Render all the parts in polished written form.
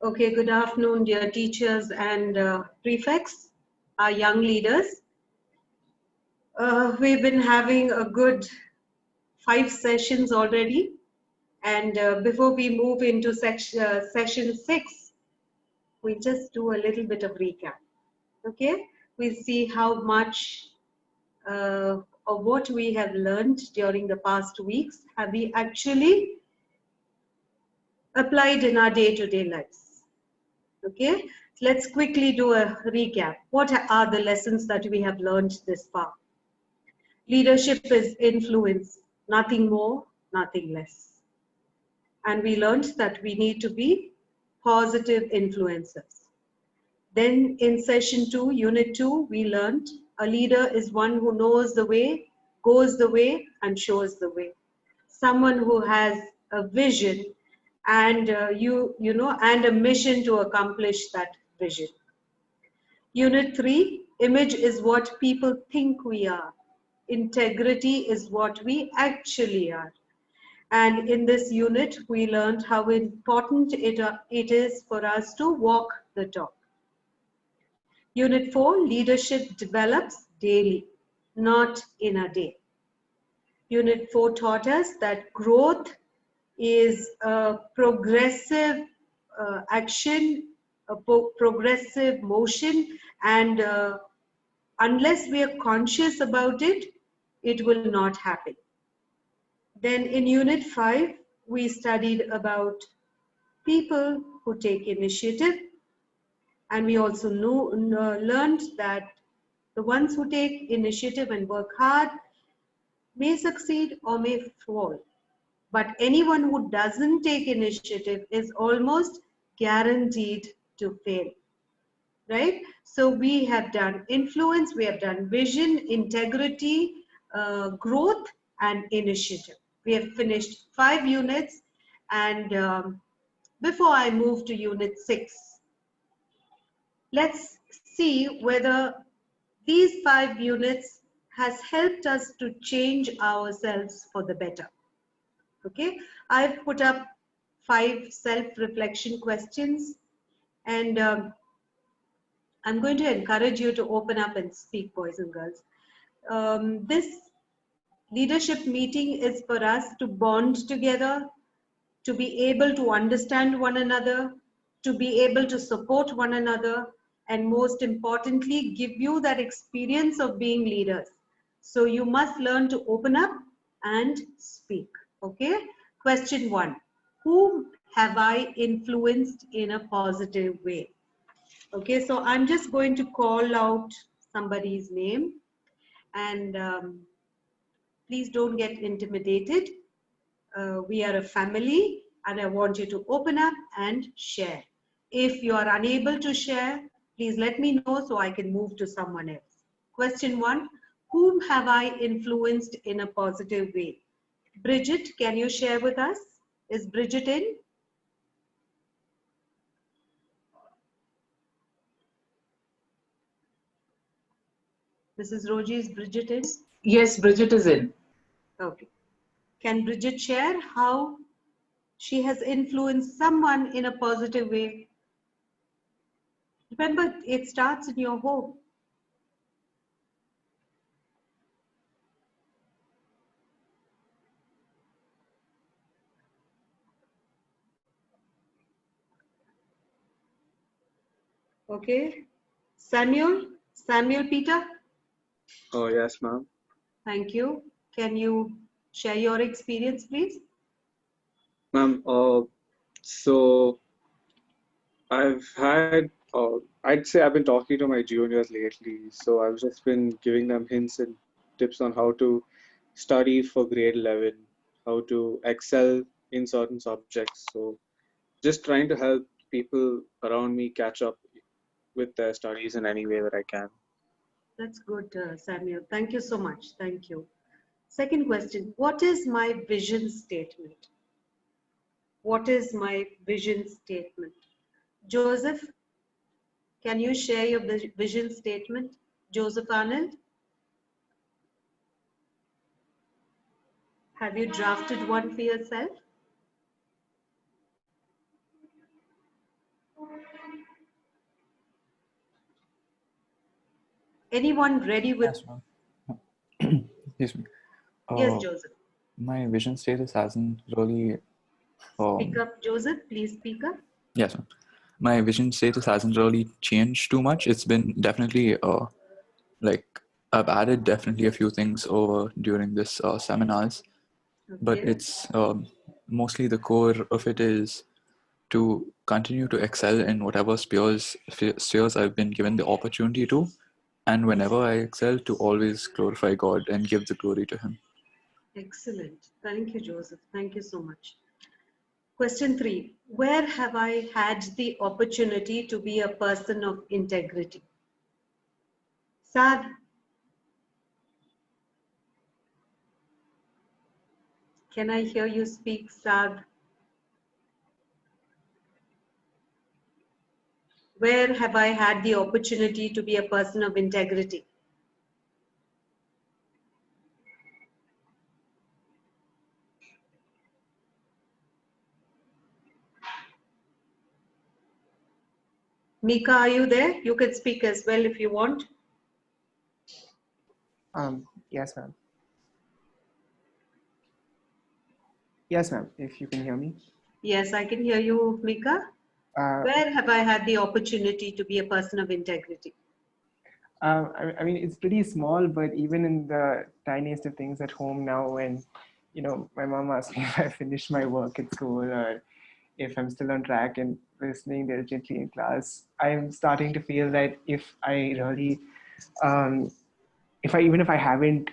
Okay, good afternoon, dear teachers and prefects, our young leaders. We've been having a good 5 sessions already, and before we move into session 6, we just do a little bit of recap. Okay, we'll see how much of what we have learned during the past weeks have we actually applied in our day-to-day lives. Okay, let's quickly do a recap. What are the lessons that we have learned this far? Leadership is influence, nothing more, nothing less. And we learned that we need to be positive influencers. Then in session 2, unit 2, we learned a leader is one who knows the way, goes the way, and shows the way. Someone who has a vision and and a mission to accomplish that vision. Unit 3, image is what people think we are. Integrity is what we actually are. And in this unit, we learned how important it is for us to walk the talk. Unit 4, leadership develops daily, not in a day. Unit 4 taught us that growth is a progressive action, a progressive motion, and unless we are conscious about it, it will not happen. Then in Unit 5, we studied about people who take initiative, and we also learned that the ones who take initiative and work hard may succeed or may fall. But anyone who doesn't take initiative is almost guaranteed to fail, right? So we have done influence, we have done vision, integrity, growth, and initiative. We have finished 5 units, and before I move to unit 6, let's see whether these 5 units has helped us to change ourselves for the better. Okay, I've put up 5 self-reflection questions, and I'm going to encourage you to open up and speak, boys and girls. This leadership meeting is for us to bond together, to be able to understand one another, to be able to support one another, and most importantly, give you that experience of being leaders. So you must learn to open up and speak. Okay? Question 1. Whom have I influenced in a positive way? Okay, so I'm just going to call out somebody's name, and please don't get intimidated. We are a family, and I want you to open up and share. If you are unable to share, please let me know so I can move to someone else. Question 1, whom have I influenced in a positive way? Bridget, can you share with us? Is Bridget in? Mrs. Roji, is Bridget in? Yes, Bridget is in. Okay. Can Bridget share how she has influenced someone in a positive way? Remember, it starts in your home. Okay. Samuel Peter? Oh, yes, ma'am. Thank you. Can you share your experience, please? Ma'am, so I'd say I've been talking to my juniors lately. So I've just been giving them hints and tips on how to study for grade 11, how to excel in certain subjects. So just trying to help people around me catch up with their studies in any way that I can. That's good, Samuel. Thank you so much. Thank you. Second question, what is my vision statement? What is my vision statement? Joseph, can you share your vision statement? Joseph Arnold? Have you drafted one for yourself? Anyone ready with? Yes, ma'am. Excuse me. Yes, Joseph. My vision status hasn't really. Speak up, Joseph. Please speak up. Yes, ma'am. My vision status hasn't really changed too much. It's been definitely like I've added definitely a few things over during this seminars, but Okay. it's mostly the core of it is to continue to excel in whatever spheres I've been given the opportunity to, and whenever I excel, to always glorify God and give the glory to Him. Excellent. Thank you, Joseph. Thank you so much. Question 3. Where have I had the opportunity to be a person of integrity? Sad. Can I hear you speak, Sad? Where have I had the opportunity to be a person of integrity? Mika, are you there? You can speak as well if you want. Yes, ma'am. Yes, ma'am. If you can hear me. Yes, I can hear you, Mika. Where have I had the opportunity to be a person of integrity? I mean, it's pretty small, but even in the tiniest of things at home now, when, you know, my mom asks me if I finished my work at school or if I'm still on track and listening diligently in class, I'm starting to feel that if I really, even if I haven't,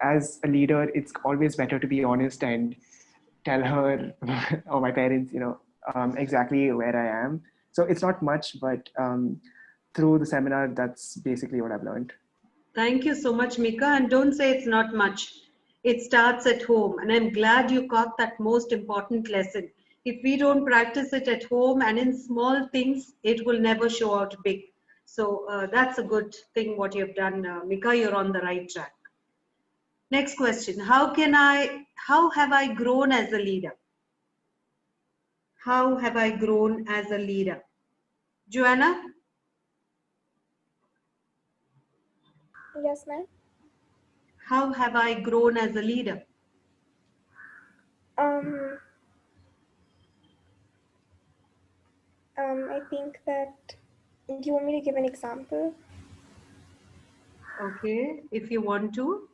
as a leader, it's always better to be honest and tell her or my parents, you know, exactly where I am. So it's not much, but through the seminar, that's basically what I've learned. Thank you so much, Mika. And don't say it's not much. It starts at home. And I'm glad you caught that most important lesson. If we don't practice it at home and in small things, it will never show out big. So that's a good thing what you've done, Mika. You're on the right track. Next question. How have I grown as a leader? How have I grown as a leader? Joanna? Yes, ma'am. How have I grown as a leader? I think that, do you want me to give an example? Okay, if you want to.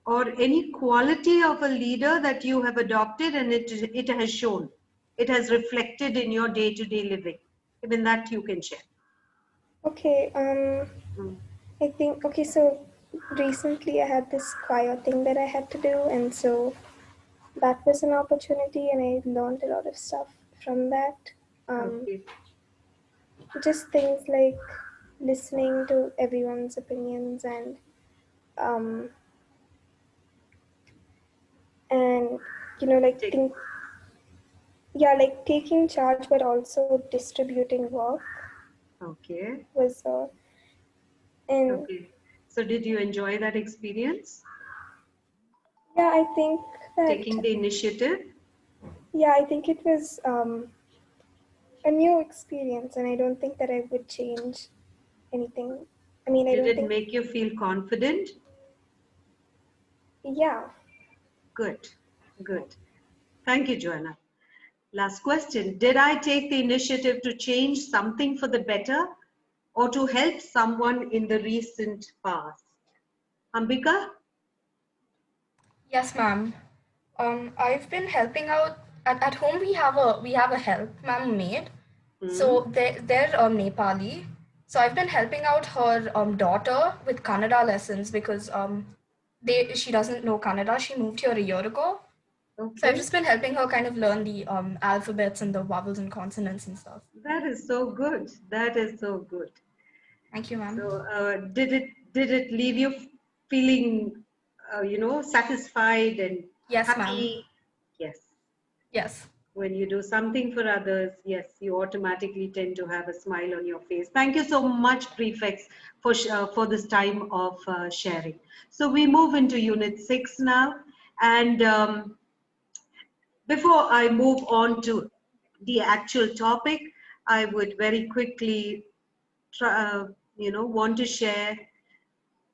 Or any quality of a leader that you have adopted and it has shown. It has reflected in your day-to-day living. Even that you can share. Okay, I think, okay, so recently I had this choir thing that I had to do, and so that was an opportunity, and I learned a lot of stuff from that. Okay. Just things like listening to everyone's opinions and you know, like like taking charge, but also distributing work. Okay. Was and okay. So did you enjoy that experience? Yeah, I think that taking the initiative. Yeah, I think it was a new experience, and I don't think that I would change anything. I mean, Did it make you feel confident? Yeah. Good, good. Thank you, Joanna. Last question. Did I take the initiative to change something for the better or to help someone in the recent past? Ambika? Yes, ma'am. I've been helping out at home. We have a help ma'am maid. So they're Nepali. So I've been helping out her daughter with Kannada lessons because she doesn't know Kannada. She moved here a year ago. Okay. So I've just been helping her kind of learn the alphabets and the vowels and consonants and stuff. That is so good. That is so good. Thank you, ma'am. So did it leave you feeling, satisfied and yes, happy? Yes. Yes. When you do something for others, yes, you automatically tend to have a smile on your face. Thank you so much, prefects, for this time of sharing. So we move into Unit 6 now. And before I move on to the actual topic, I would very quickly want to share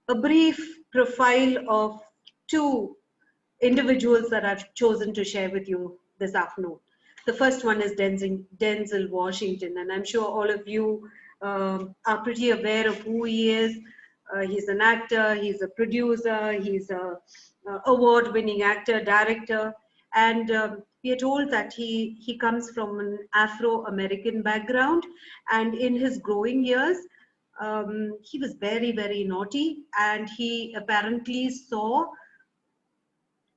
a brief profile of two individuals that I've chosen to share with you this afternoon. The first one is Denzel Washington, and I'm sure all of you are pretty aware of who he is. He's an actor, he's a producer, he's a award-winning actor, director, and we are told that he comes from an Afro-American background, and in his growing years, he was very, very naughty, and he apparently saw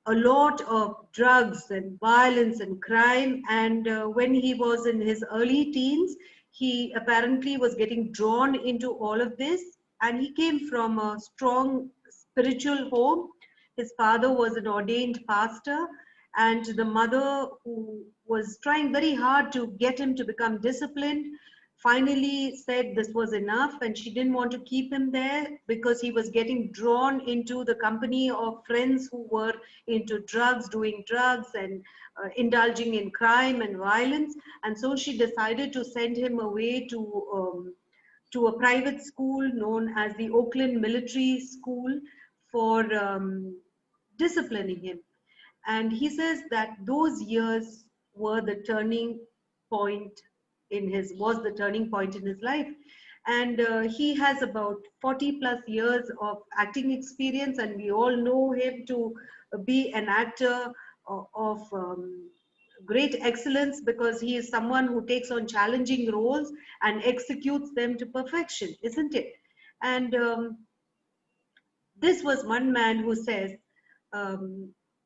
a lot of drugs and violence and crime. And when he was in his early teens, he apparently was getting drawn into all of this. And he came from a strong spiritual home. His father was an ordained pastor, and the mother, who was trying very hard to get him to become disciplined, finally said this was enough, and she didn't want to keep him there because he was getting drawn into the company of friends who were into drugs, doing drugs, and indulging in crime and violence. And so she decided to send him away to a private school known as the Oakland Military School for disciplining him. And he says that those years were the turning point was the turning point in his life. And he has about 40 plus years of acting experience, and we all know him to be an actor of great excellence, because he is someone who takes on challenging roles and executes them to perfection, isn't it? And this was one man who says,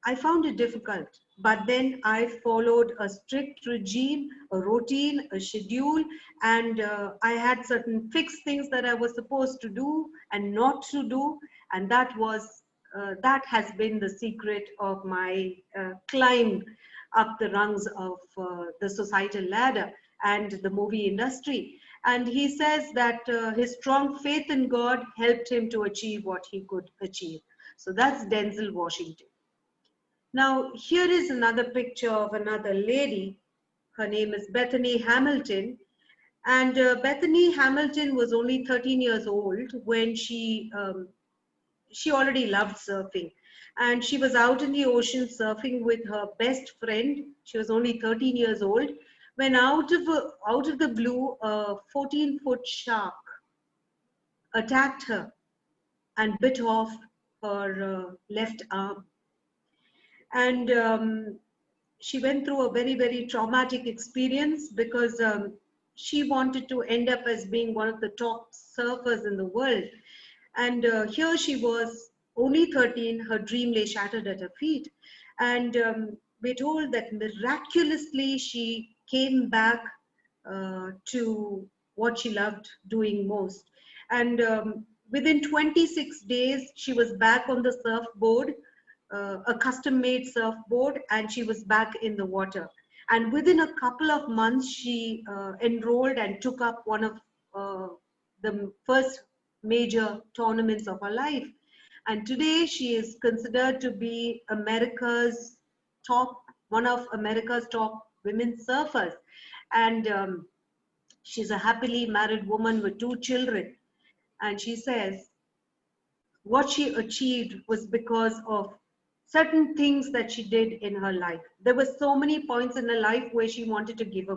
I found it difficult, but then I followed a strict regime, a routine, a schedule, and I had certain fixed things that I was supposed to do and not to do, and that has been the secret of my climb up the rungs of the societal ladder and the movie industry. And he says that his strong faith in God helped him to achieve what he could achieve. So that's Denzel Washington. Now, here is another picture of another lady. Her name is Bethany Hamilton. And Bethany Hamilton was only 13 years old when she already loved surfing. And she was out in the ocean surfing with her best friend. She was only 13 years old when out of the blue, a 14-foot shark attacked her and bit off her left arm. And she went through a very, very traumatic experience, because she wanted to end up as being one of the top surfers in the world. And here she was, only 13, her dream lay shattered at her feet. And we're told that miraculously she came back to what she loved doing most. And within 26 days, she was back on the surfboard, a custom-made surfboard, and she was back in the water. And within a couple of months, she enrolled and took up one of the first major tournaments of her life. And today she is considered to be one of America's top women surfers. And she's a happily married woman with 2 children. And she says what she achieved was because of certain things that she did in her life. There were so many points in her life where she wanted to give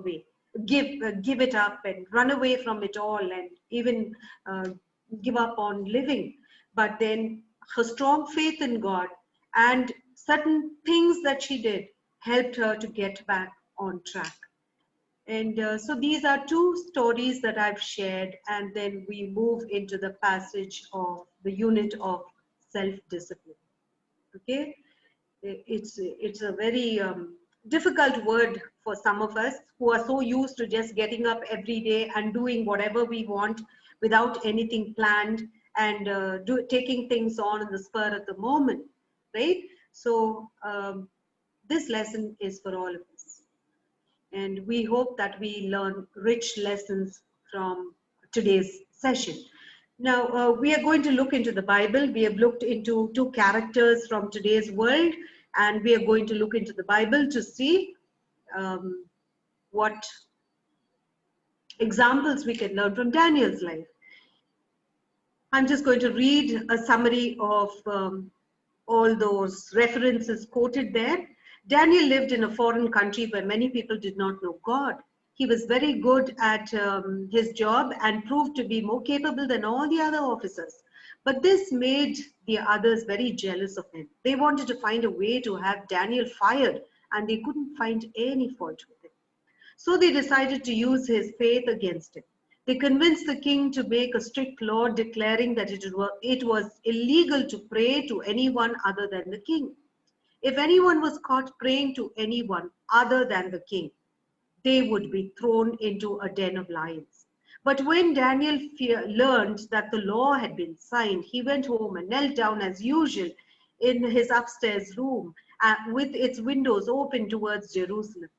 it up and run away from it all, and even give up on living. But then her strong faith in God and certain things that she did helped her to get back on track. And so these are 2 stories that I've shared, and then we move into the passage of the unit of self-discipline. Okay, it's a very difficult word for some of us who are so used to just getting up every day and doing whatever we want without anything planned, and taking things on in the spur of the moment, right? So this lesson is for all of us, and we hope that we learn rich lessons from today's session. Now, we are going to look into the Bible. We have looked into 2 characters from today's world, and we are going to look into the Bible to see what examples we can learn from Daniel's life. I'm just going to read a summary of all those references quoted there. Daniel lived in a foreign country where many people did not know God. He was very good at his job and proved to be more capable than all the other officers. But this made the others very jealous of him. They wanted to find a way to have Daniel fired, and they couldn't find any fault with him. So they decided to use his faith against him. They convinced the king to make a strict law declaring that it was illegal to pray to anyone other than the king. If anyone was caught praying to anyone other than the king, they would be thrown into a den of lions. But when Daniel learned that the law had been signed, he went home and knelt down as usual in his upstairs room with its windows open towards Jerusalem.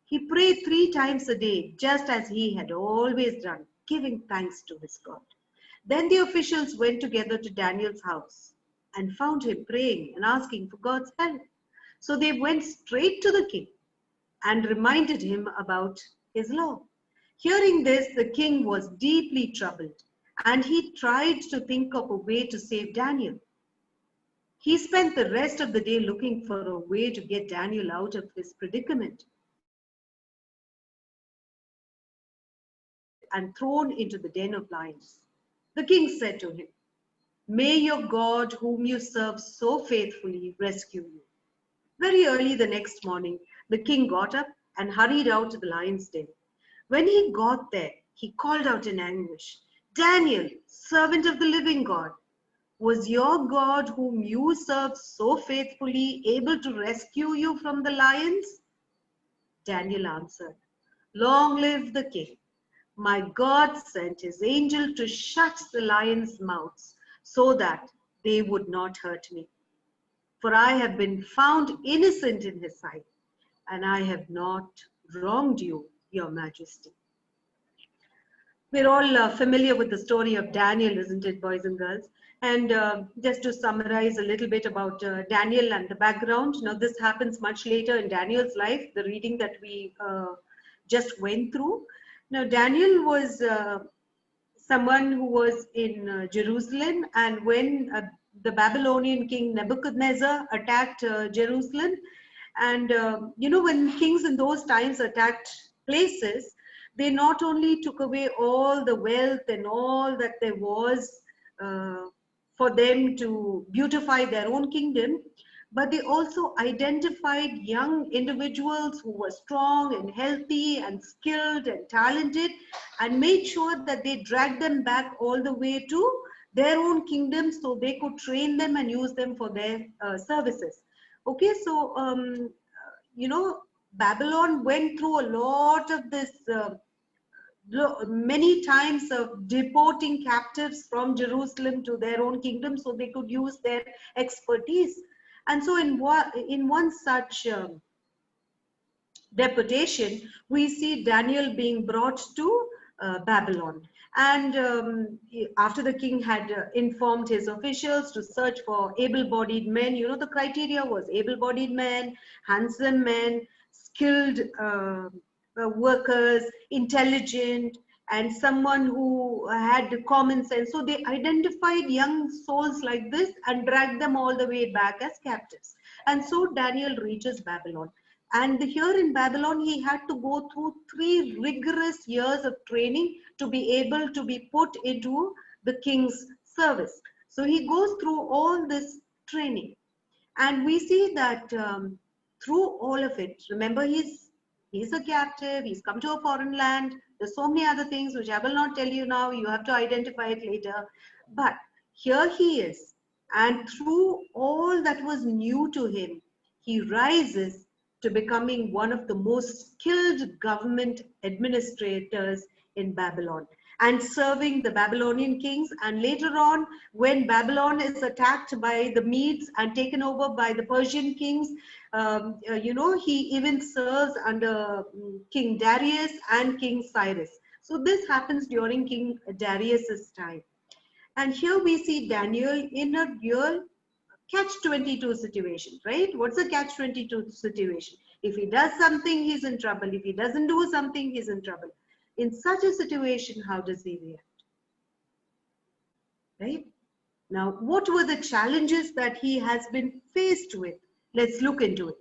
He prayed 3 times a day, just as he had always done, giving thanks to his God. Then the officials went together to Daniel's house and found him praying and asking for God's help. So they went straight to the king and reminded him about his law. Hearing this, the king was deeply troubled, and he tried to think of a way to save Daniel. He spent the rest of the day looking for a way to get Daniel out of his predicament and thrown into the den of lions. The king said to him, "May your God, whom you serve so faithfully, rescue you." Very early the next morning, the king got up and hurried out to the lion's den. When he got there, he called out in anguish, "Daniel, servant of the living God, was your God, whom you serve so faithfully, able to rescue you from the lions?" Daniel answered, "Long live the king. My God sent his angel to shut the lions' mouths so that they would not hurt me. For I have been found innocent in his sight, and I have not wronged you, your majesty." We're all familiar with the story of Daniel, isn't it, boys and girls? And just to summarize a little bit about Daniel and the background, now this happens much later in Daniel's life, the reading that we just went through. Now, Daniel was someone who was in Jerusalem, and when the Babylonian king Nebuchadnezzar attacked Jerusalem, and when kings in those times attacked places, they not only took away all the wealth and all that there was for them to beautify their own kingdom, but they also identified young individuals who were strong and healthy and skilled and talented, and made sure that they dragged them back all the way to their own kingdom so they could train them and use them for their services. Okay, so Babylon went through a lot of this many times of deporting captives from Jerusalem to their own kingdom so they could use their expertise. And so in one such deportation, we see Daniel being brought to Babylon. And after the king had informed his officials to search for able-bodied men, the criteria was able-bodied men, handsome men, skilled workers, intelligent, and someone who had common sense. So they identified young souls like this and dragged them all the way back as captives. And so Daniel reaches Babylon. And here in Babylon, he had to go through 3 rigorous years of training to be able to be put into the king's service. So he goes through all this training. And we see that through all of it, remember, he's a captive, he's come to a foreign land. There's so many other things which I will not tell you now. You have to identify it later. But here he is. And through all that was new to him, he rises to becoming one of the most skilled government administrators in Babylon and serving the Babylonian kings. And later on, when Babylon is attacked by the Medes and taken over by the Persian kings, he even serves under King Darius and King Cyrus. So this happens during King Darius's time. And here we see Daniel in a real catch-22 situation, right? What's a catch-22 situation? If he does something, he's in trouble. If he doesn't do something, he's in trouble. In such a situation, how does he react? Right? Now, what were the challenges that he has been faced with? Let's look into it.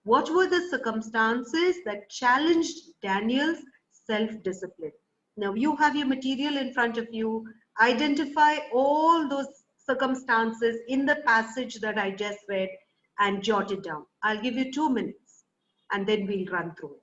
What were the circumstances that challenged Daniel's self-discipline? Now, you have your material in front of you. Identify all those circumstances in the passage that I just read and jot it down. I'll give you 2 minutes and then we'll run through it.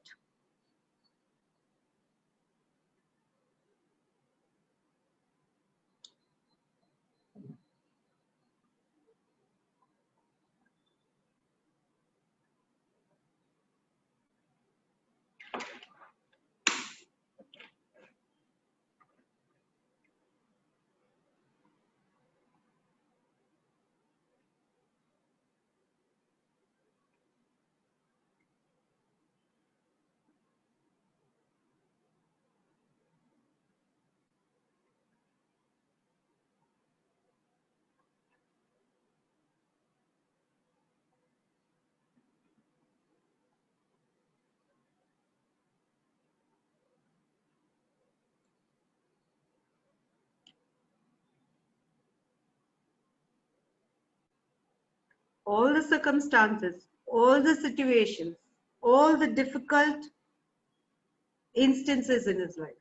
All the circumstances, all the situations, all the difficult instances in his life.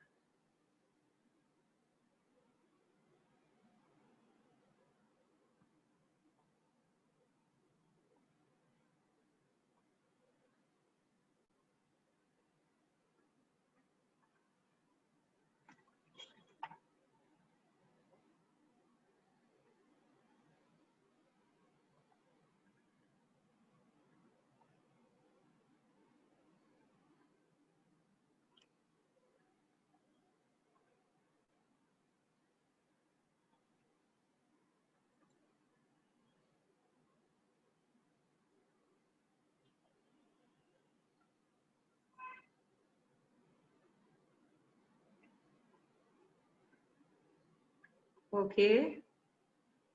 Okay.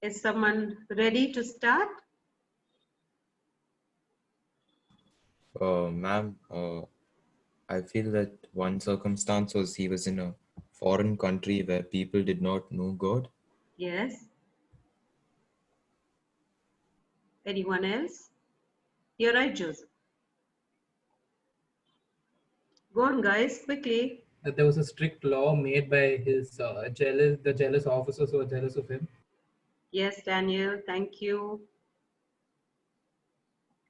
Is someone ready to start? Ma'am, I feel that one circumstance was he was in a foreign country where people did not know God. Yes. Anyone else? You're right, Joseph. Go on, guys, quickly. That there was a strict law made by his the jealous officers who were jealous of him. Yes, Daniel, thank you.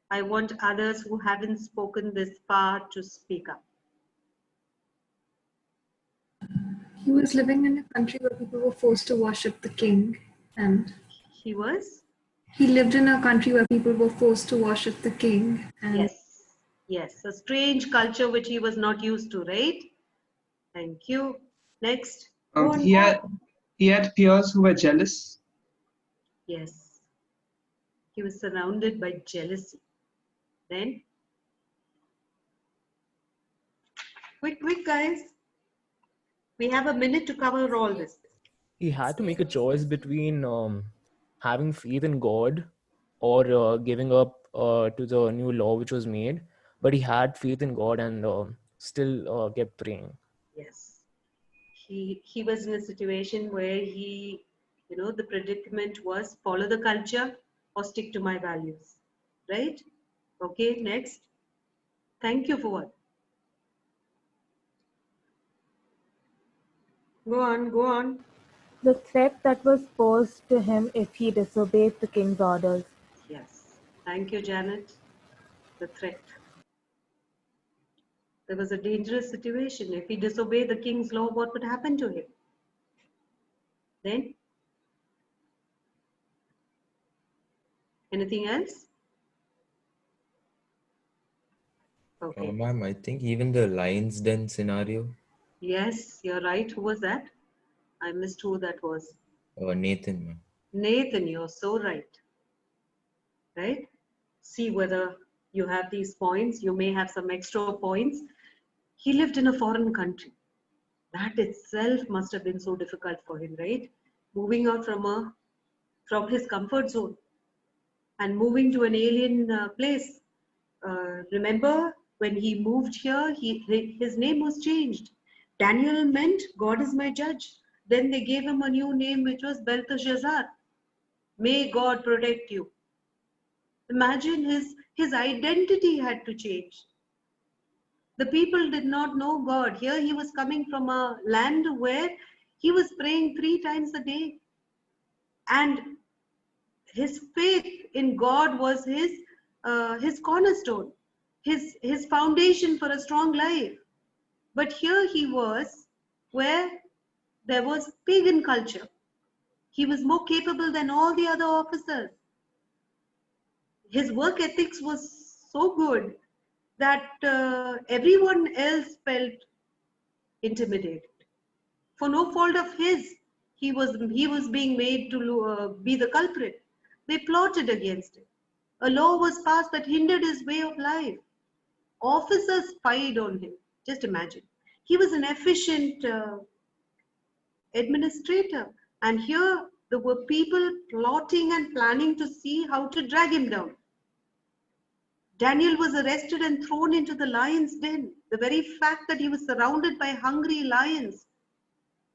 I want others who haven't spoken this far to speak up. He was living in a country where people were forced to worship the king, and He was? he lived in a country where people were forced to worship the king. And Yes. Yes, a strange culture which he was not used to, right? Thank you. Next. Go on. He had peers who were jealous. Yes. He was surrounded by jealousy. Then? Quick, guys. We have a minute to cover all this. He had to make a choice between having faith in God or giving up to the new law which was made. But he had faith in God and still kept praying. Yes. He was in a situation where he, the predicament was follow the culture or stick to my values. Right? Okay, next. Thank you for what? Go on. The threat that was posed to him if he disobeyed the king's orders. Yes. Thank you, Janet. The threat. There was a dangerous situation. If he disobeyed the king's law, what would happen to him? Then? Anything else? Okay. Ma'am, I think even the lion's den scenario. Yes, you're right. Who was that? I missed who that was. Nathan, ma'am. Nathan, you're so right. Right? See whether you have these points. You may have some extra points. He lived in a foreign country. That itself must have been so difficult for him, right? Moving out from his comfort zone and moving to an alien place. Remember when he moved here, his name was changed Daniel meant God is my judge. Then they gave him a new name, which was Belteshazzar. May God protect you. Imagine his identity had to change. The people did not know God. Here he was coming from a land where he was praying 3 times a day. And his faith in God was his cornerstone, his foundation for a strong life. But here he was where there was pagan culture. He was more capable than all the other officers. His work ethics was so good that everyone else felt intimidated. For no fault of his, he was being made to be the culprit. They plotted against him. A law was passed that hindered his way of life. Officers spied on him. Just imagine. He was an efficient administrator. And here there were people plotting and planning to see how to drag him down. Daniel was arrested and thrown into the lion's den. The very fact that he was surrounded by hungry lions.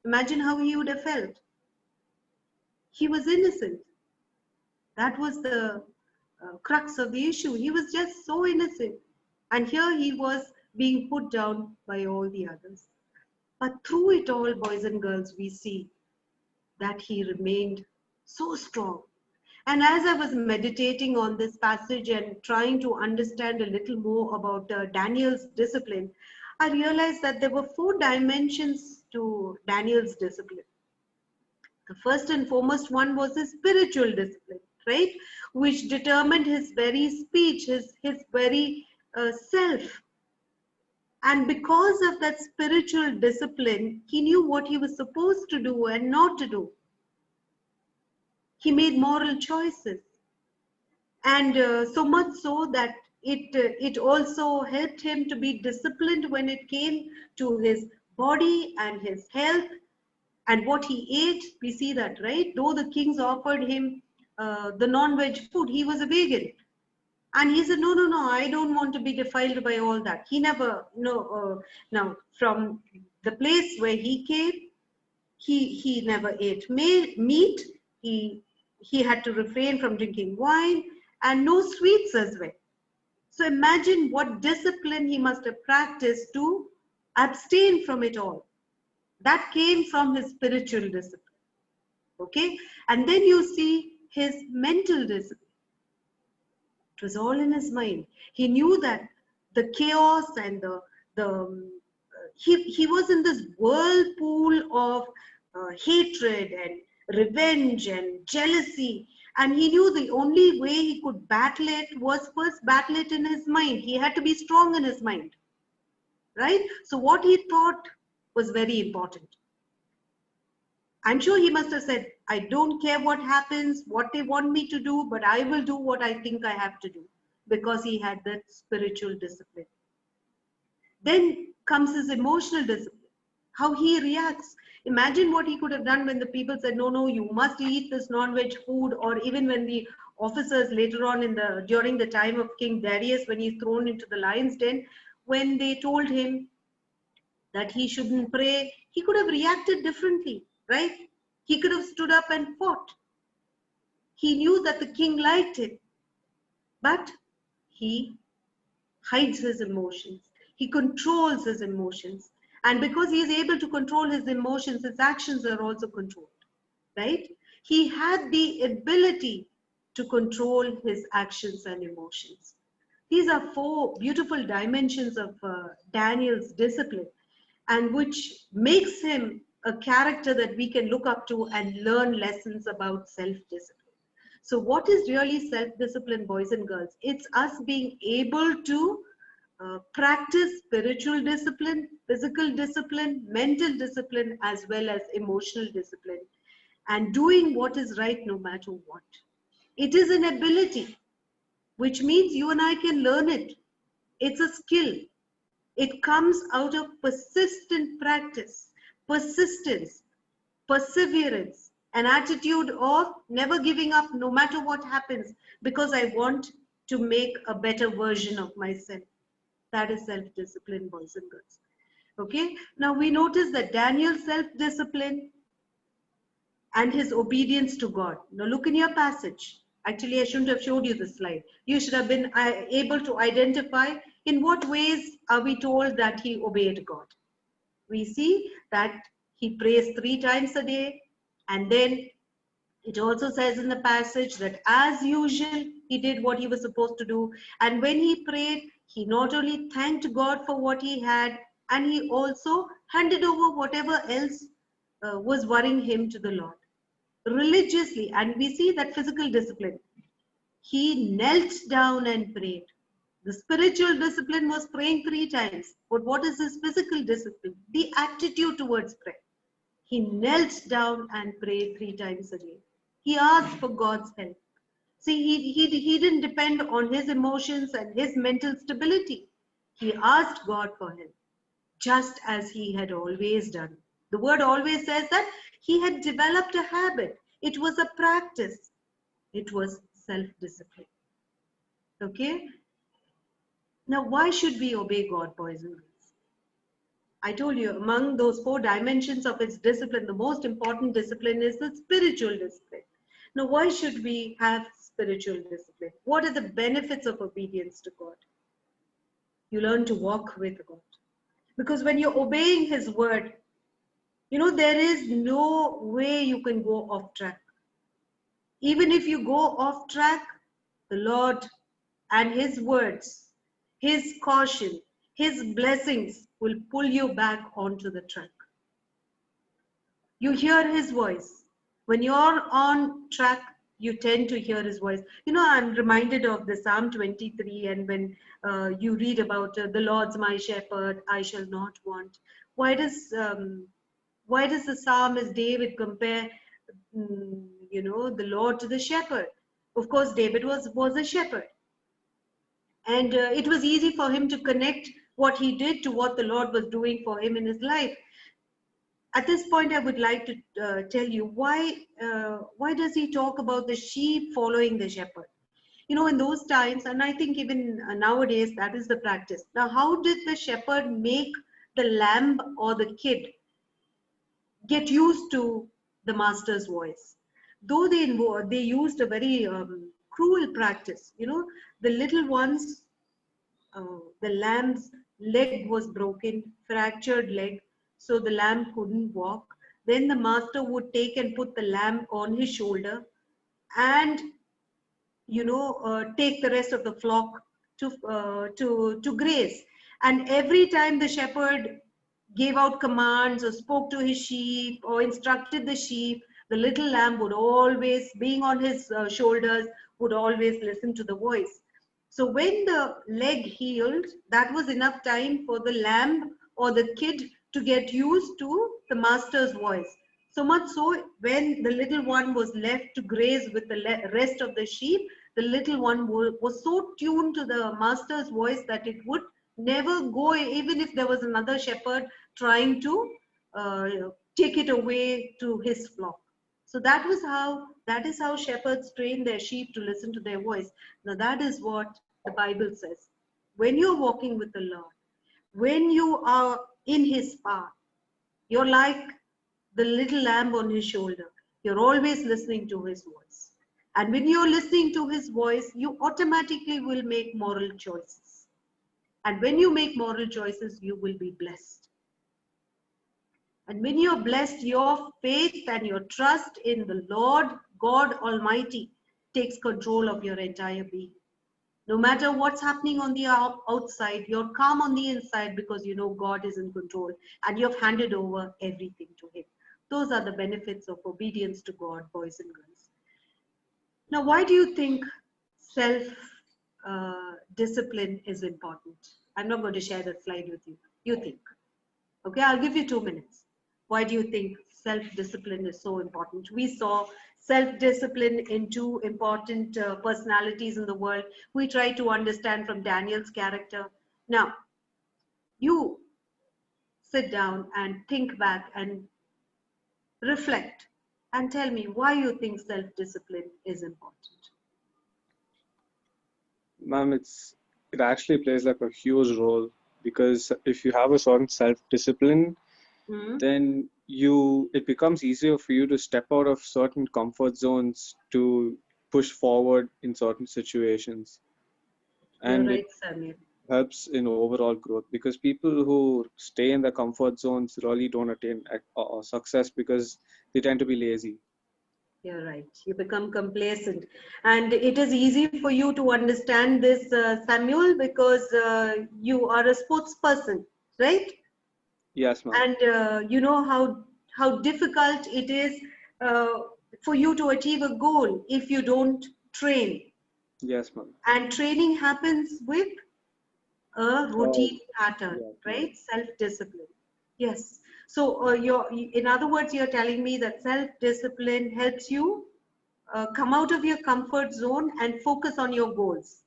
Imagine how he would have felt. He was innocent. That was the crux of the issue. He was just so innocent. And here he was being put down by all the others. But through it all, boys and girls, we see that he remained so strong. And as I was meditating on this passage and trying to understand a little more about Daniel's discipline, I realized that there were 4 dimensions to Daniel's discipline. The first and foremost one was his spiritual discipline, right? Which determined his very speech, his very self. And because of that spiritual discipline, he knew what he was supposed to do and not to do. He made moral choices. And so much so that it also helped him to be disciplined when it came to his body and his health and what he ate. We see that, right? Though the kings offered him the non-veg food, he was a vegan. And he said, no, I don't want to be defiled by all that. He never, now from the place where he came, he never ate meat. He had to refrain from drinking wine and no sweets as well. So imagine what discipline he must have practiced to abstain from it all. That came from his spiritual discipline. Okay? And then you see his mental discipline. It was all in his mind. He knew that the chaos and he was in this whirlpool of hatred and revenge and jealousy, and he knew the only way he could battle it was first battle it in his mind. He had to be strong in his mind, right? So what he thought was very important. I'm sure he must have said, I don't care what happens, what they want me to do, but I will do what I think I have to do, because he had that spiritual discipline. Then comes his emotional discipline, how he reacts. Imagine what he could have done when the people said, no, you must eat this non-veg food, or even when the officers later on during the time of King Darius, when he's thrown into the lion's den, when they told him that he shouldn't pray, he could have reacted differently, right? He could have stood up and fought. He knew that the king liked him, but he hides his emotions. He controls his emotions. And because he is able to control his emotions, his actions are also controlled, right? He had the ability to control his actions and emotions. These are 4 beautiful dimensions of Daniel's discipline, and which makes him a character that we can look up to and learn lessons about self-discipline. So what is really self-discipline, boys and girls? It's us being able to practice spiritual discipline, physical discipline, mental discipline, as well as emotional discipline, and doing what is right no matter what. It is an ability, which means you and I can learn it. It's a skill. It comes out of persistent practice, persistence, perseverance, an attitude of never giving up no matter what happens, because I want to make a better version of myself. That is self-discipline, boys and girls. Okay, now we notice that Daniel's self-discipline and his obedience to God. Now look in your passage. Actually, I shouldn't have showed you this slide. You should have been able to identify in what ways are we told that he obeyed God. We see that he prays 3 times a day, and then it also says in the passage that as usual, he did what he was supposed to do. And when he prayed, he not only thanked God for what he had, and he also handed over whatever else was worrying him to the Lord religiously. And we see that physical discipline. He knelt down and prayed. The spiritual discipline was praying 3 times. But what is his physical discipline? The attitude towards prayer. He knelt down and prayed 3 times a day. He asked for God's help. See, he didn't depend on his emotions and his mental stability. He asked God for help, just as he had always done. The word always says that he had developed a habit. It was a practice. It was self-discipline. Okay? Now, why should we obey God, boys and girls? I told you, among those 4 dimensions of its discipline, the most important discipline is the spiritual discipline. Now, why should we have spiritual discipline? What are the benefits of obedience to God? You learn to walk with God. Because when you're obeying His word, you know, there is no way you can go off track. Even if you go off track, the Lord and His words, His caution, His blessings will pull you back onto the track. You hear His voice. When you're on track, you tend to hear His voice. You know, I'm reminded of the Psalm 23, and when you read about the Lord's my shepherd, I shall not want. Why does the psalmist David compare, you know, the Lord to the shepherd? Of course, David was a shepherd. And it was easy for him to connect what he did to what the Lord was doing for him in his life. At this point, I would like to tell you why does he talk about the sheep following the shepherd? You know, in those times, and I think even nowadays, that is the practice. Now, how did the shepherd make the lamb or the kid get used to the master's voice? Though they used a very cruel practice. You know, the little ones, the lamb's leg was broken, fractured leg, so the lamb couldn't walk. Then the master would take and put the lamb on his shoulder and, you know, take the rest of the flock to graze. And every time the shepherd gave out commands or spoke to his sheep or instructed the sheep, the little lamb would always, being on his shoulders, would always listen to the voice. So when the leg healed, that was enough time for the lamb or the kid to get used to the master's voice. So much so, when the little one was left to graze with the rest of the sheep, the little one was so tuned to the master's voice that it would never go, even if there was another shepherd trying to take it away to his flock. So that is how shepherds train their sheep to listen to their voice. Now that is what the Bible says. When you're walking with the Lord, when you are in His path, you're like the little lamb on His shoulder. You're always listening to His voice. And when you're listening to His voice, you automatically will make moral choices. And when you make moral choices, you will be blessed. And when you're blessed, your faith and your trust in the Lord God Almighty takes control of your entire being. No matter what's happening on the outside, you're calm on the inside because you know God is in control and you've handed over everything to Him. Those are the benefits of obedience to God, boys and girls. Now, why do you think self-discipline is important? I'm not going to share that slide with you. You think. Okay, I'll give you 2 minutes. Why do you think self-discipline is so important? We saw self-discipline in 2 important personalities in the world. We try to understand from Daniel's character. Now, you sit down and think back and reflect and tell me why you think self-discipline is important. Ma'am, it actually plays like a huge role because if you have a certain self-discipline, Hmm. then it becomes easier for you to step out of certain comfort zones to push forward in certain situations. You're And it right, Samuel. helps in overall growth, because people who stay in the comfort zones really don't attain success because they tend to be lazy. You're right. You become complacent. And it is easy for you to understand this, Samuel, because you are a sports person, right? Yes, ma'am. And you know how difficult it is uh, for you to achieve a goal if you don't train. Yes, ma'am. And training happens with a routine pattern, Yes, ma'am. right? Self-discipline. Yes. So in other words, you're telling me that self-discipline helps you come out of your comfort zone and focus on your goals.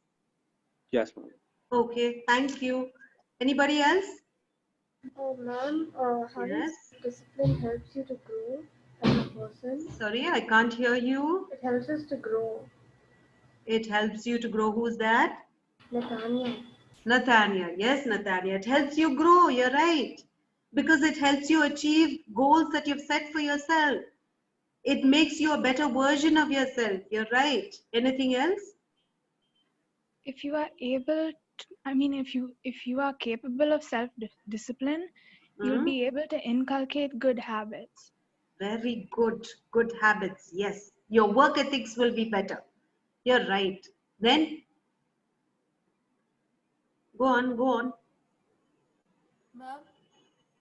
Yes, ma'am. Okay, thank you. Anybody else? Oh, ma'am, how Yes. does discipline helps you to grow as a person? Sorry, I can't hear you. It helps us to grow. It helps you to grow. Who's that? Nathaniel. Nathania. Yes, Nathania. It helps you grow. You're right. Because it helps you achieve goals that you've set for yourself. It makes you a better version of yourself. You're right. Anything else? If you are able to, I mean, if you are capable of self discipline, you'll be able to inculcate good habits. Very good. Good habits. Yes. Your work ethics will be better. You're right. Then go on, go on. Ma'am,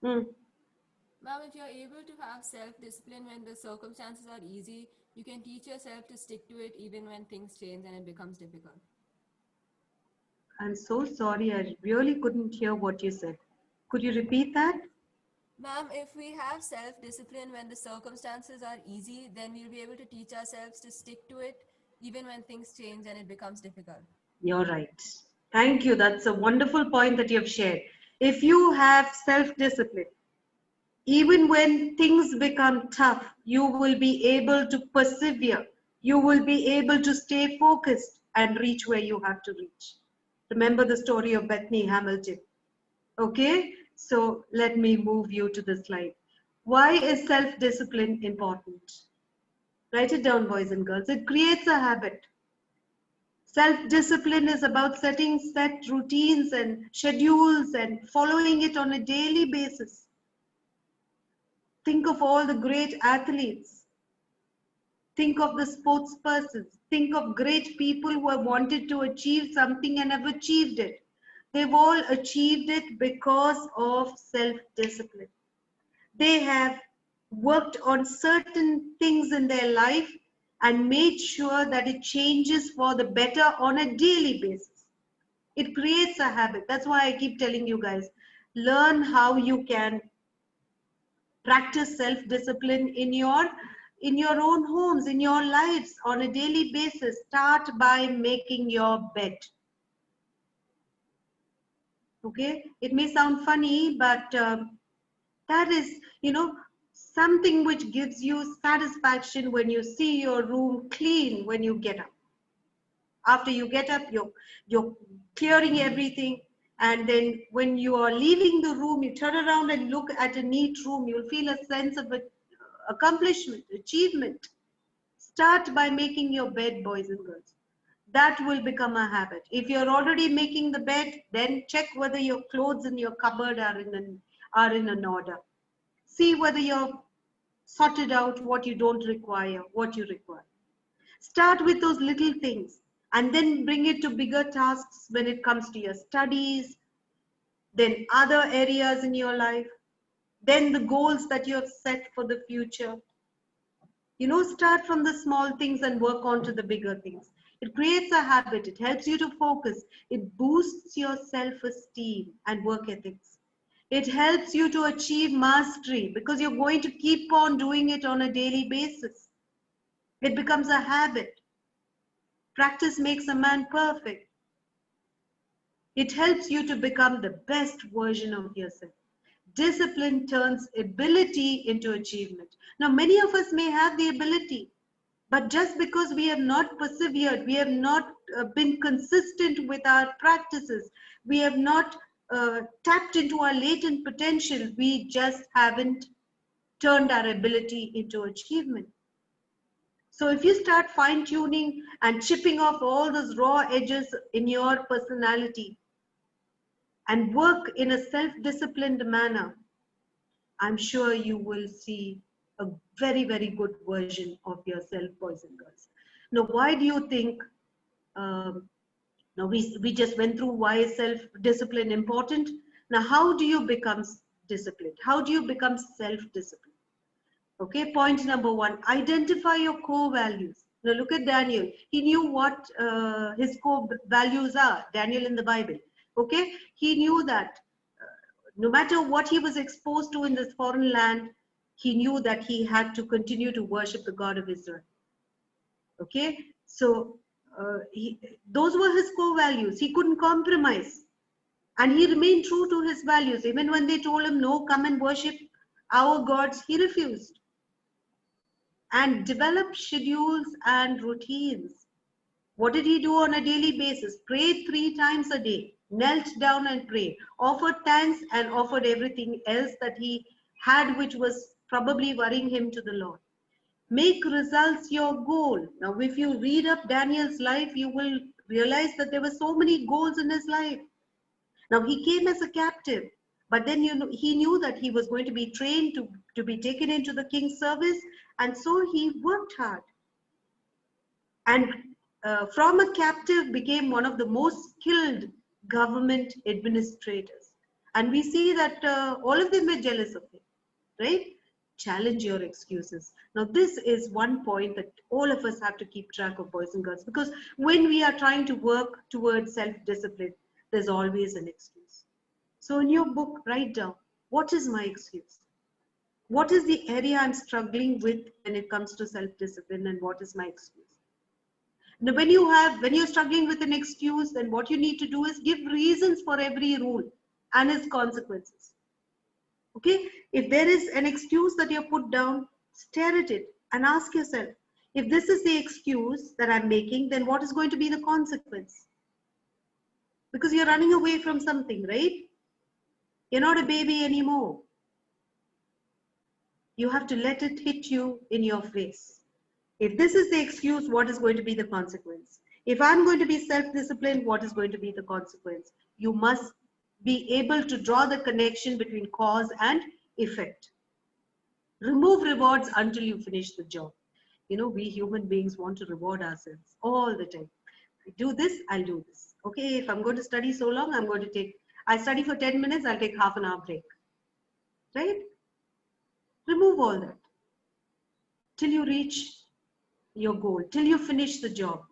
Hmm. ma'am, if you're able to have self-discipline when the circumstances are easy, you can teach yourself to stick to it even when things change and it becomes difficult. I'm so sorry. I really couldn't hear what you said. Could you repeat that? Ma'am, if we have self-discipline when the circumstances are easy, then we'll be able to teach ourselves to stick to it even when things change and it becomes difficult. You're right. Thank you. That's a wonderful point that you've shared. If you have self-discipline, even when things become tough, you will be able to persevere. You will be able to stay focused and reach where you have to reach. Remember the story of Bethany Hamilton. Okay, so let me move you to the slide. Why is self-discipline important? Write it down, boys and girls. It creates a habit. Self-discipline is about setting set routines and schedules and following it on a daily basis. Think of all the great athletes. Think of the sports persons. Think of great people who have wanted to achieve something and have achieved it. They've all achieved it because of self-discipline. They have worked on certain things in their life and made sure that it changes for the better on a daily basis. It creates a habit. That's why I keep telling you guys, learn how you can practice self-discipline in your own homes, in your lives on a daily basis. Start by making your bed. Okay, it may sound funny, but that is, something which gives you satisfaction when you see your room clean when you get up. After you get up, you're clearing everything, and then when you are leaving the room, you turn around and look at a neat room, you'll feel a sense of accomplishment, achievement. Start by making your bed, boys and girls. That will become a habit. If you're already making the bed, then check whether your clothes in your cupboard are in an order. See whether you're sorted out what you don't require, what you require. Start with those little things and then bring it to bigger tasks when it comes to your studies, then other areas in your life, then the goals that you have set for the future. Start from the small things and work on to the bigger things. It creates a habit. It helps you to focus. It boosts your self-esteem and work ethics. It helps you to achieve mastery because you're going to keep on doing it on a daily basis. It becomes a habit. Practice makes a man perfect. It helps you to become the best version of yourself. Discipline turns ability into achievement. Now, many of us may have the ability, but just because we have not persevered, we have not been consistent with our practices, we have not tapped into our latent potential. We just haven't turned our ability into achievement. So if you start fine tuning and chipping off all those raw edges in your personality and work in a self-disciplined manner, I'm sure you will see a very, very good version of yourself, boys and girls. Now, why do you think, now we just went through why is self-discipline important. Now, how do you become disciplined? How do you become self-disciplined? Okay, point number one, identify your core values. Now look at Daniel. He knew what his core values are, Daniel in the Bible. Okay, he knew that no matter what he was exposed to in this foreign land, he knew that he had to continue to worship the God of Israel. Okay, so those were his core values. He couldn't compromise. And he remained true to his values. Even when they told him, no, come and worship our gods, he refused. And developed schedules and routines. What did he do on a daily basis? Prayed 3 times a day, knelt down and prayed, offered thanks and offered everything else that he had, which was probably worrying him to the Lord. Make results your goal. Now, if you read up Daniel's life, you will realize that there were so many goals in his life. Now, he came as a captive, but then he knew that he was going to be trained to be taken into the king's service, and so he worked hard. And from a captive became one of the most skilled government administrators. And we see that all of them were jealous of him, right? Challenge your excuses. Now, this is one point that all of us have to keep track of, boys and girls, because when we are trying to work towards self-discipline, there's always an excuse. So in your book, write down, what is my excuse? What is the area I'm struggling with when it comes to self-discipline, and what is my excuse? Now, when you're struggling with an excuse, then what you need to do is give reasons for every rule and its consequences. Okay? If there is an excuse that you put down, stare at it and ask yourself, if this is the excuse that I'm making, then what is going to be the consequence? Because you're running away from something, right? You're not a baby anymore. You have to let it hit you in your face. If this is the excuse, what is going to be the consequence? If I'm going to be self-disciplined, what is going to be the consequence? You must be able to draw the connection between cause and effect. Remove rewards until you finish the job. You know, we human beings want to reward ourselves all the time. I do this, I'll do this. Okay, if I'm going to study so long, I study for 10 minutes, I'll take half an hour break. Right? Remove all that till you reach your goal, till you finish the job.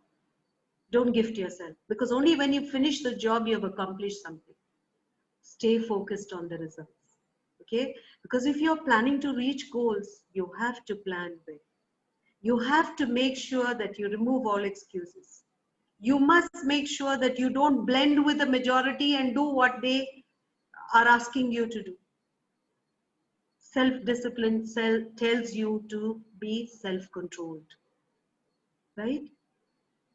Don't gift yourself, because only when you finish the job, you have accomplished something. Stay focused on the results. Okay? Because if you're planning to reach goals, you have to plan well. You have to make sure that you remove all excuses. You must make sure that you don't blend with the majority and do what they are asking you to do. Self-discipline tells you to be self-controlled. Right?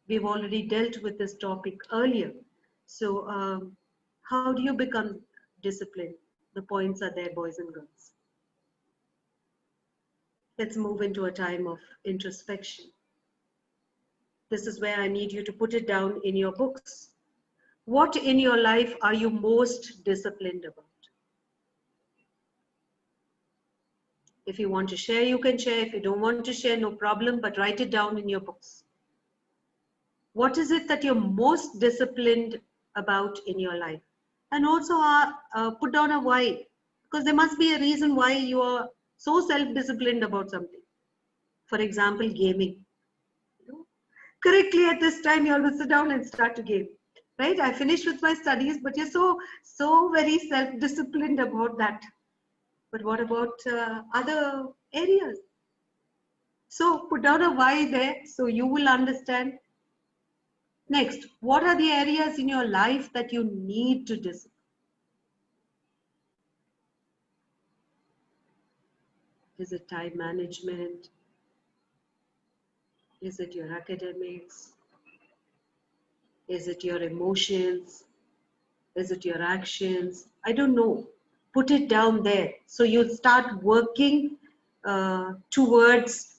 We've already dealt with this topic earlier. So how do you become disciplined? The points are there, boys and girls. Let's move into a time of introspection. This is where I need you to put it down in your books. What in your life are you most disciplined about? If you want to share, you can share. If you don't want to share, no problem, but write it down in your books. What is it that you're most disciplined about in your life? And also put down a why, because there must be a reason why you are so self-disciplined about something. For example, gaming. Correctly at this time, you always sit down and start to game. Right? I finished with my studies, but you're so very self-disciplined about that. But what about other areas? So put down a why there so you will understand. Next, what are the areas in your life that you need to discipline? Is it time management? Is it your academics? Is it your emotions? Is it your actions? I don't know. Put it down there. So you start working towards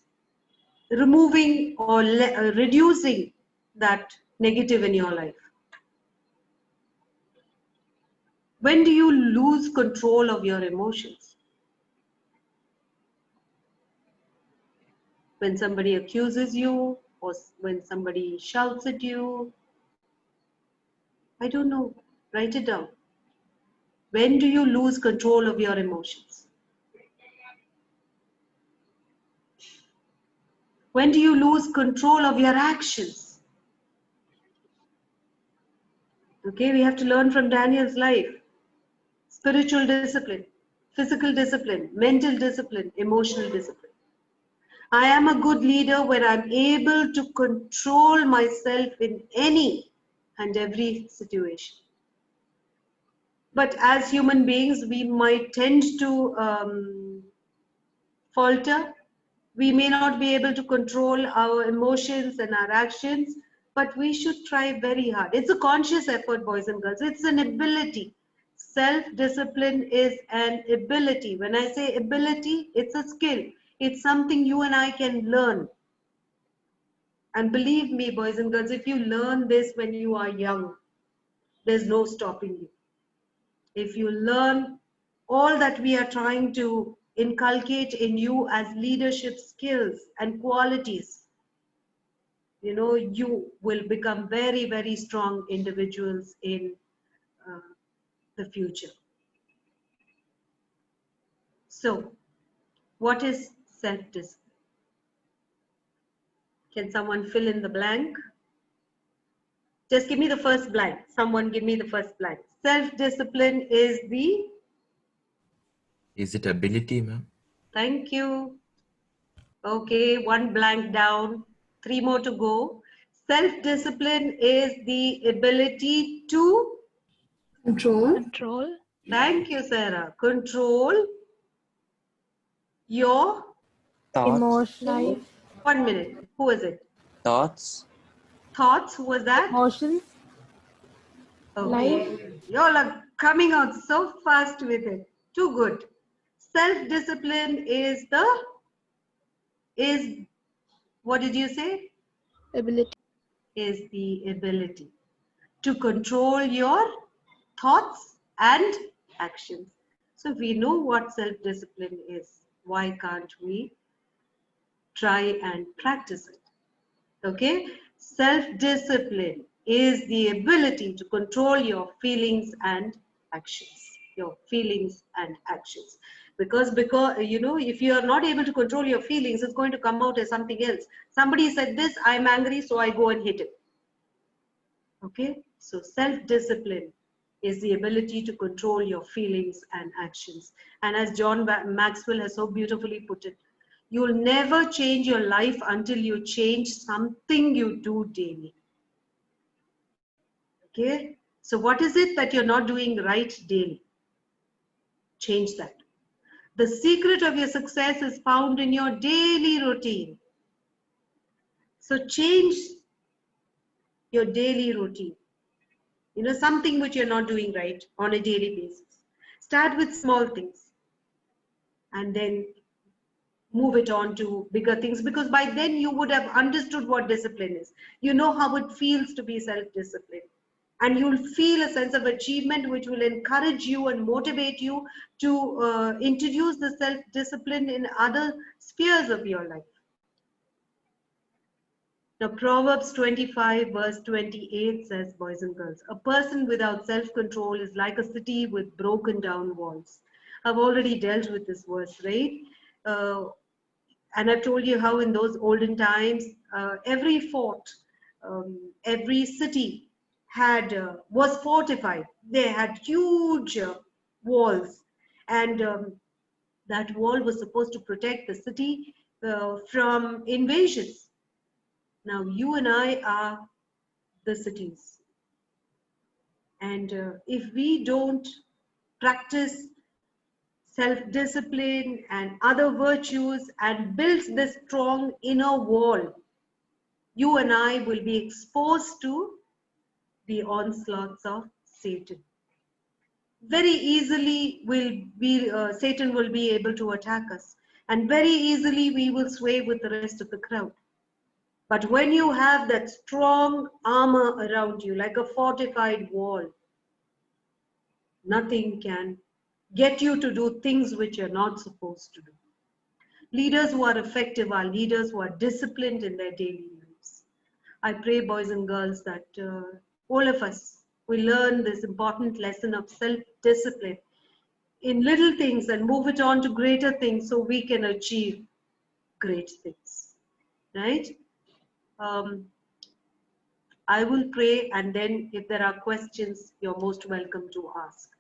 removing or reducing that negative in your life. When do you lose control of your emotions? When somebody accuses you, or when somebody shouts at you? I don't know. Write it down. When do you lose control of your emotions? When do you lose control of your actions? Okay, we have to learn from Daniel's life. Spiritual discipline, physical discipline, mental discipline, emotional discipline. I am a good leader when I'm able to control myself in any and every situation. But as human beings, we might tend to falter. We may not be able to control our emotions and our actions, but we should try very hard. It's a conscious effort, boys and girls. It's an ability. Self-discipline is an ability. When I say ability, it's a skill. It's something you and I can learn. And believe me, boys and girls, if you learn this when you are young, there's no stopping you. If you learn all that we are trying to inculcate in you as leadership skills and qualities, you know, you will become very, very strong individuals in the future. So, what is self-discipline? Can someone fill in the blank? Just give me the first blank. Someone give me the first blank. Self-discipline is the... Is it ability, ma'am? Thank you. Okay, one blank down. 3 more to go. Self-discipline is the ability to... Control. Thank you, Sarah. Control your... Emotions. 1 minute. Who is it? Thoughts. Thoughts, who was that? Emotions. Okay. You all are coming out so fast with it. Too good. Self-discipline is the... What did you say? Ability. Is the ability to control your thoughts and actions. So if we know what self-discipline is, why can't we try and practice it? Okay? Self-discipline is the ability to control your feelings and actions. Your feelings and actions. Because you know, if you are not able to control your feelings, it's going to come out as something else. Somebody said this, I'm angry, so I go and hit him. Okay? So self-discipline is the ability to control your feelings and actions. And as John Maxwell has so beautifully put it, you'll never change your life until you change something you do daily. Okay? So what is it that you're not doing right daily? Change that. The secret of your success is found in your daily routine. So change your daily routine. You know, something which you're not doing right on a daily basis. Start with small things and then move it on to bigger things, because by then you would have understood what discipline is. You know how it feels to be self-disciplined. And you'll feel a sense of achievement which will encourage you and motivate you to introduce the self-discipline in other spheres of your life. Now, Proverbs 25 verse 28 says, boys and girls, a person without self-control is like a city with broken down walls. I've already dealt with this verse, right? And I've told you how in those olden times, every fort, every city was fortified. They had huge walls, and that wall was supposed to protect the city from invasions. Now you and I are the cities, and if we don't practice self-discipline and other virtues and build this strong inner wall, you and I will be exposed to the onslaughts of Satan. very easily Satan will be able to attack us. And very easily we will sway with the rest of the crowd. But when you have that strong armor around you, like a fortified wall, nothing can get you to do things which you're not supposed to do. Leaders who are effective are leaders who are disciplined in their daily lives. I pray, boys and girls, that all of us will learn this important lesson of self-discipline in little things and move it on to greater things so we can achieve great things. Right? I will pray, and then if there are questions, you're most welcome to ask.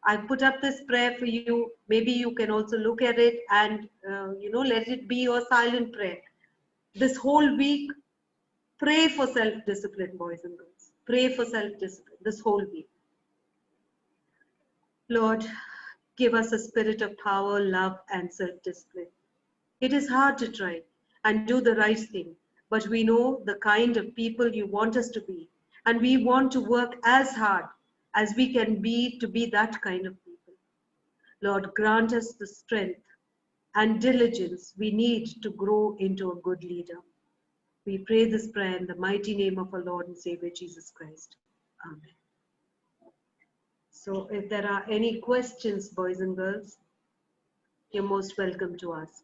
I put up this prayer for you. Maybe you can also look at it and let it be your silent prayer. This whole week, pray for self-discipline, boys and girls. Pray for self-discipline this whole week. Lord, give us a spirit of power, love, and self-discipline. It is hard to try and do the right thing, but we know the kind of people you want us to be, and we want to work as hard as we can be to be that kind of people. Lord, grant us the strength and diligence we need to grow into a good leader. We pray this prayer in the mighty name of our Lord and Savior Jesus Christ. Amen. So if there are any questions, boys and girls, you're most welcome to ask.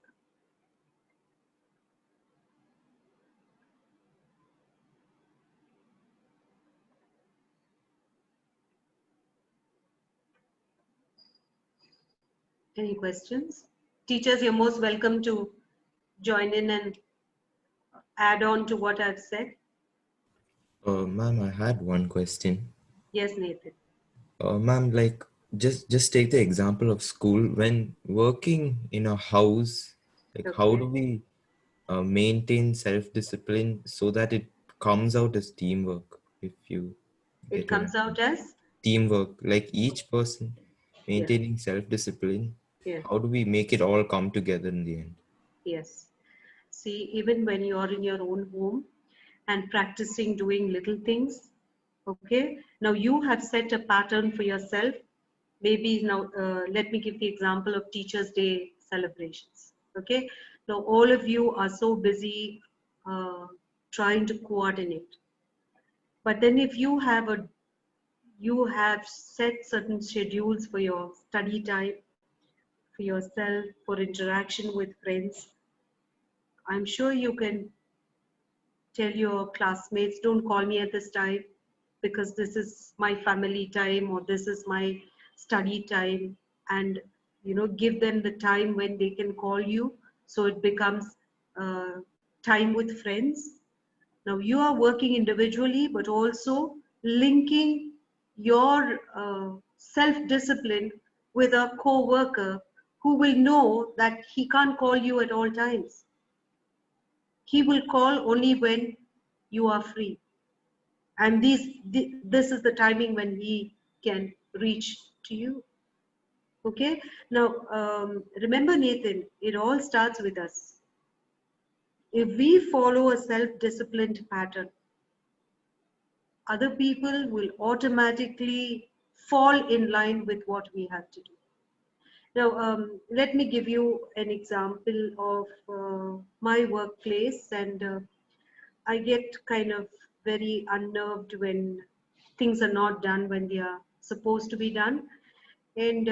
Any questions? Teachers, you're most welcome to join in and add on to what I've said. Ma'am, I had one question. Yes, Nathan. Ma'am, like just take the example of school. When working in a house, like how do we maintain self-discipline so that it comes out as teamwork? If you It comes out as teamwork, like each person maintaining self-discipline. Yeah. How do we make it all come together in the end? Yes. See, even when you're in your own home and practicing doing little things, okay, now you have set a pattern for yourself. Maybe now, let me give the example of Teachers' Day celebrations. Okay, now all of you are so busy trying to coordinate. But then if you have set certain schedules for your study time, for yourself, for interaction with friends, I'm sure you can tell your classmates, don't call me at this time because this is my family time or this is my study time, and give them the time when they can call you, so it becomes time with friends. Now you are working individually, but also linking your self-discipline with a co-worker who will know that he can't call you at all times. He will call only when you are free. And this is the timing when he can reach to you. Okay? Now, remember, Nathan, it all starts with us. If we follow a self-disciplined pattern, other people will automatically fall in line with what we have to do. Now, let me give you an example of my workplace, and I get kind of very unnerved when things are not done when they are supposed to be done. And,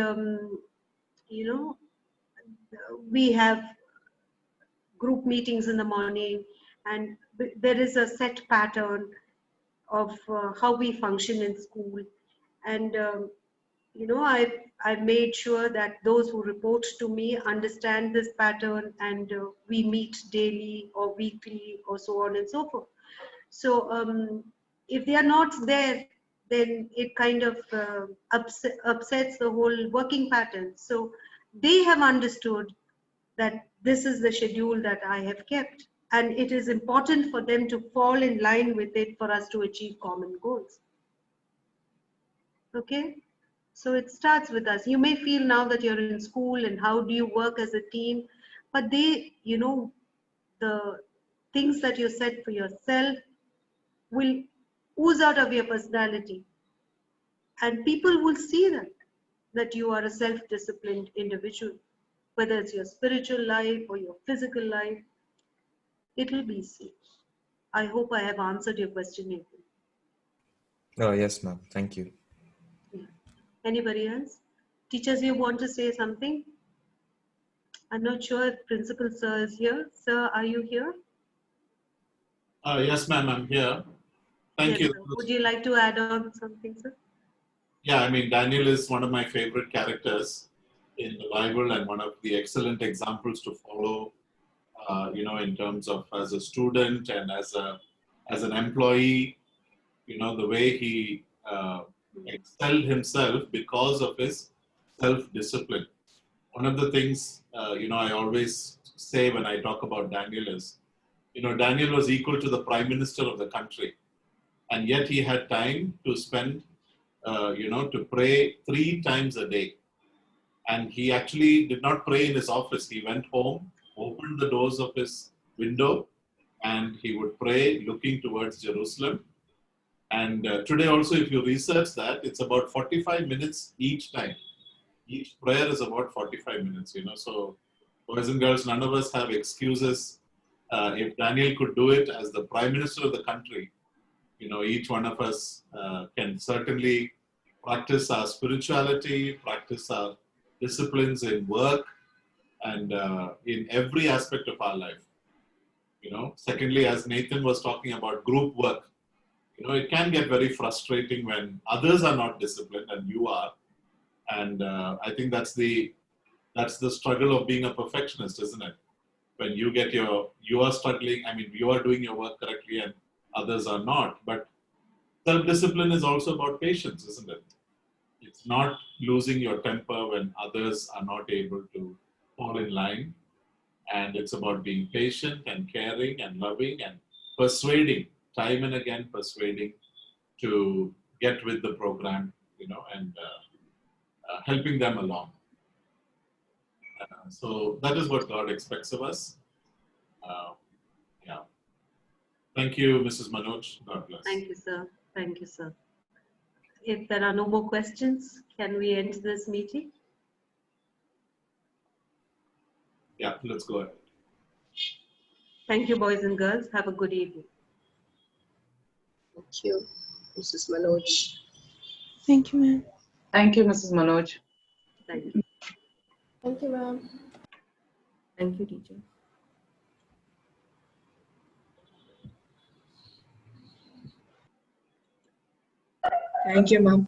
we have group meetings in the morning, and there is a set pattern of how we function in school. And, I made sure that those who report to me understand this pattern, and we meet daily or weekly or so on and so forth. So if they are not there, then it kind of upsets the whole working pattern. So they have understood that this is the schedule that I have kept, and it is important for them to fall in line with it for us to achieve common goals. Okay? So it starts with us. You may feel now that you're in school and how do you work as a team, but the things that you set for yourself will ooze out of your personality, and people will see that. that you are a self-disciplined individual, whether it's your spiritual life or your physical life, it will be seen. I hope I have answered your question, Nathan. Oh, yes, ma'am. Thank you. Yeah. Anybody else? Teachers, you want to say something? I'm not sure if Principal Sir is here. Sir, are you here? Yes, ma'am, I'm here. Thank yes, you. Sir. Would you like to add on something, sir? Yeah, I mean, Daniel is one of my favorite characters in the Bible and one of the excellent examples to follow, in terms of as a student and as an employee, the way he excelled himself because of his self-discipline. One of the things, I always say when I talk about Daniel is, Daniel was equal to the prime minister of the country. And yet he had time to spend, to pray 3 times a day. And he actually did not pray in his office. He went home, opened the doors of his window, and he would pray looking towards Jerusalem. And today also, if you research that, it's about 45 minutes each time. Each prayer is about 45 minutes, So, boys and girls, none of us have excuses. If Daniel could do it as the prime minister of the country, each one of us can certainly practice our spirituality, practice our disciplines in work and in every aspect of our life. Secondly, as Nathan was talking about group work, it can get very frustrating when others are not disciplined and you are. And I think that's the struggle of being a perfectionist, isn't it? When you are struggling, you are doing your work correctly and others are not. But self-discipline is also about patience, isn't it? It's not losing your temper when others are not able to fall in line. And it's about being patient and caring and loving and persuading, time and again persuading to get with the program, and helping them along. So that is what God expects of us. Yeah. Thank you, Mrs. Manoj. God bless. Thank you, sir. Thank you, sir. If there are no more questions, can we end this meeting? Yeah, let's go ahead. Thank you, boys and girls. Have a good evening. Thank you, Mrs. Manoj. Thank you, ma'am. Thank you, Mrs. Manoj. Thank you. Thank you, ma'am. Thank you, teacher. Thank you, ma'am.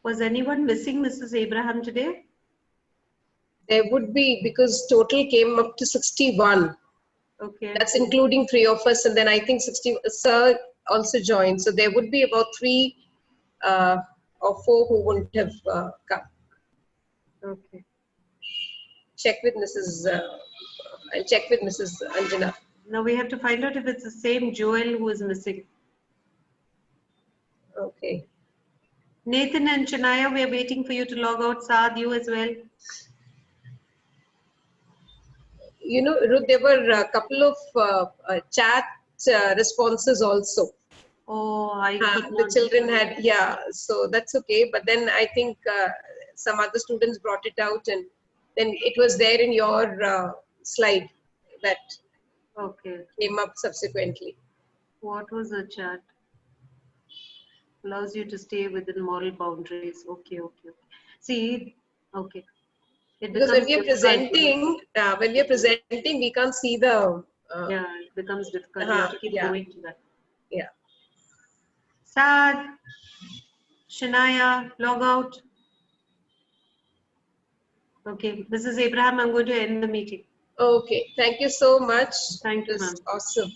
Was anyone missing Mrs. Abraham today? There would be, because total came up to 61. Okay. That's including 3 of us, and then I think 60. Sir also joined, so there would be about 3 or 4 who wouldn't have come. Okay. Check with Mrs. I'll check with Mrs. Anjana. Now we have to find out if it's the same Joel who is missing. Okay. Nathan and Shania, we are waiting for you to log out. Saad, you as well. Ruth, there were a couple of chat responses also. Oh, the children had, yeah, so that's okay. But then I think some other students brought it out, and then it was there in your slide that came up subsequently. What was the chat? Allows you to stay within moral boundaries. Okay. See, okay. Because when we are presenting, we can't see the. Yeah, it becomes difficult. You have to keep going to that. Yeah. Saad, Shania, log out. Okay, Mrs. Abraham, I'm going to end the meeting. Okay, thank you so much. Thank you, ma'am. Awesome.